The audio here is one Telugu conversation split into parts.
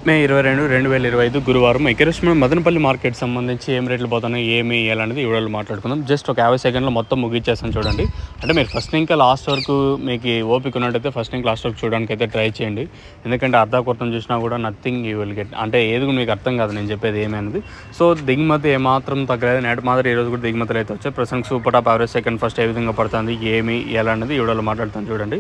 మే 22, 2025 గురువారం ఈరోజు మదనపల్లి మార్కెట్ సంబంధించి ఏం రేట్లు పోతున్నాయి ఏమి అనేది ఈ వీడియోలో మాట్లాడుకుందాం. జస్ట్ ఒక 50 సెకండ్లో మొత్తం ముగించేస్తాను చూడండి. అంటే మీరు ఫస్ట్ ఇంకా లాస్ట్ వరకు మీకు ఓపిక ఉన్నట్టయితే ఫస్ట్ ఇంకా లాస్ట్ వరకు చూడడానికి అయితే ట్రై చేయండి. ఎందుకంటే అర్ధాకొత్తం చూసినా కూడా నథింగ్ యూ విల్ గెట్, అంటే ఏది మీకు అర్థం కాదు నేను చెప్పేది ఏమైనది. సో దిగుమతి ఏమాత్రం తగ్గలేదు. నేటి మాదిరి ఈరోజు కూడా దిగుమతులు అయితే వచ్చాయి. ప్రస్తుతం super top average second first ఏ విధంగా పడుతుంది ఏమి అనేది ఈ వీడియోలో మాట్లాడుతాను చూడండి.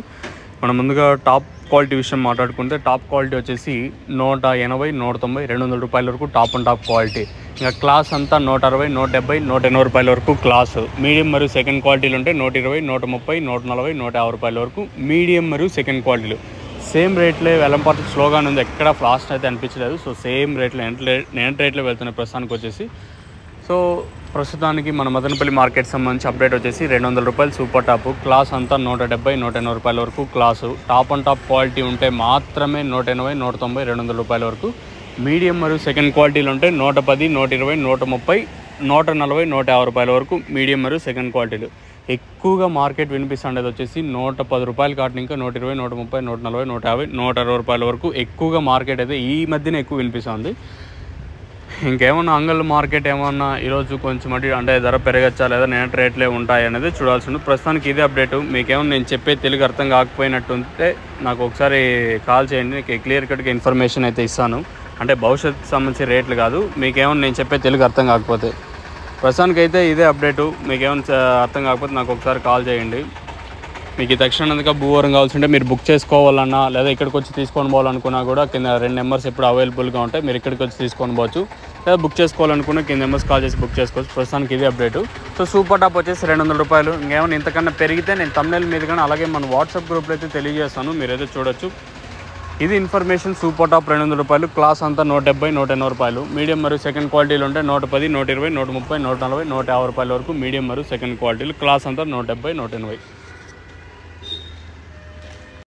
మనం ముందుగా టాప్ క్వాలిటీ విషయం మాట్లాడుకుంటే టాప్ క్వాలిటీ వచ్చేసి 180, 190, 200 రూపాయల వరకు టాప్ అండ్ టాప్ క్వాలిటీ. ఇంకా క్లాస్ అంతా 160, 170, 180 రూపాయల వరకు క్లాసు. మీడియం మరియు సెకండ్ క్వాలిటీలు ఉంటే 120, 130, 140, 150 రూపాయల వరకు మీడియం మరియు సెకండ్ క్వాలిటీలు. సేమ్ రేట్లే వెలంపాటు స్లోగానే ఉంది, ఎక్కడ ఫ్లాస్ట్ అయితే అనిపించలేదు. సో సేమ్ రేట్లు నేను రేట్లో వెళ్తున్నాయి ప్రస్తుతానికి వచ్చేసి. సో ప్రస్తుతానికి మన మదనపల్లి మార్కెట్ సంబంధించి అప్డేట్ వచ్చేసి 200 రూపాయలు సూపర్ టాప్ క్లాస్ అంతా 170, 180 రూపాయల వరకు class. Top and top quality ఉంటే మాత్రమే 180, 190, 200 రూపాయల వరకు. మీడియం మరియు సెకండ్ క్వాలిటీలు ఉంటే 110, 120, 130, 140, 150 రూపాయల వరకు మీడియం మరియు సెకండ్ క్వాలిటీలు. ఎక్కువగా మార్కెట్ వినిపిస్తుండేది వచ్చేసి 110 రూపాయలు కాటిన ఇంకా 120, 130, 140, 150, 160 రూపాయల వరకు ఎక్కువగా మార్కెట్ అయితే ఈ మధ్యన ఎక్కువ వినిపిస్తుంది. ఇంకేమన్నా అంగల్ మార్కెట్ ఏమన్నా ఈరోజు కొంచెం అంటే ధర పెరగచ్చా లేదా నేట రేట్లే ఉంటాయి అనేది చూడాల్సి ఉంది. ప్రస్తుతానికి ఇదే అప్డేట్. మీకేమన్నా నేను చెప్పే తెలుగు అర్థం కాకపోయినట్టుంటే నాకు ఒకసారి కాల్ చేయండి, నీకు క్లియర్ కట్గా ఇన్ఫర్మేషన్ అయితే ఇస్తాను. అంటే భవిష్యత్తు సంబంధించి రేట్లు కాదు, మీకేమన్నా నేను చెప్పే తెలుగు అర్థం కాకపోతే. ప్రస్తుతానికి అయితే ఇదే అప్డేటు. మీకేమన్నా అర్థం కాకపోతే నాకు ఒకసారి కాల్ చేయండి. మీకు తక్షణంగా భూవరం కావాల్సింటే మీరు బుక్ చేసుకోవాలన్నా లేదా ఇక్కడికి వచ్చి తీసుకొని పోవాలనుకున్నా కూడా కింద 2 నెంబర్స్ ఎప్పుడు అవైలబుల్గా ఉంటాయి. మీరు ఇక్కడికి వచ్చి తీసుకొని పోవచ్చు, లేదా బుక్ చేసుకోవాలనుకున్నా కింద నెంబర్స్ కాల్ చేసి బుక్ చేసుకోవచ్చు. ప్రస్తుతానికి ఇది అప్డేటు. సో సూపర్ టాప్ వచ్చేసి 200 రూపాయలు. ఇంకేమైనా ఇంతకన్నా పెరిగితే నేను థంబ్నెయిల్ మీద కానీ అలాగే మన వాట్సాప్ గ్రూప్లో అయితే తెలియజేస్తాను, మీరైతే చూడొచ్చు. ఇది ఇన్ఫర్మేషన్. సూపర్ టాప్ 200 రూపాయలు, క్లాస్ అంతా 170, 180 రూపాయలు. మీడియం మరియు సెకండ్ క్వాలిటీలు ఉంటే 110, 120, 130, 140, 150 రూపాయల వరకు మీడియం మరియు సెకండ్ క్వాలిటీలు. క్లాస్ అంతా 170, 180.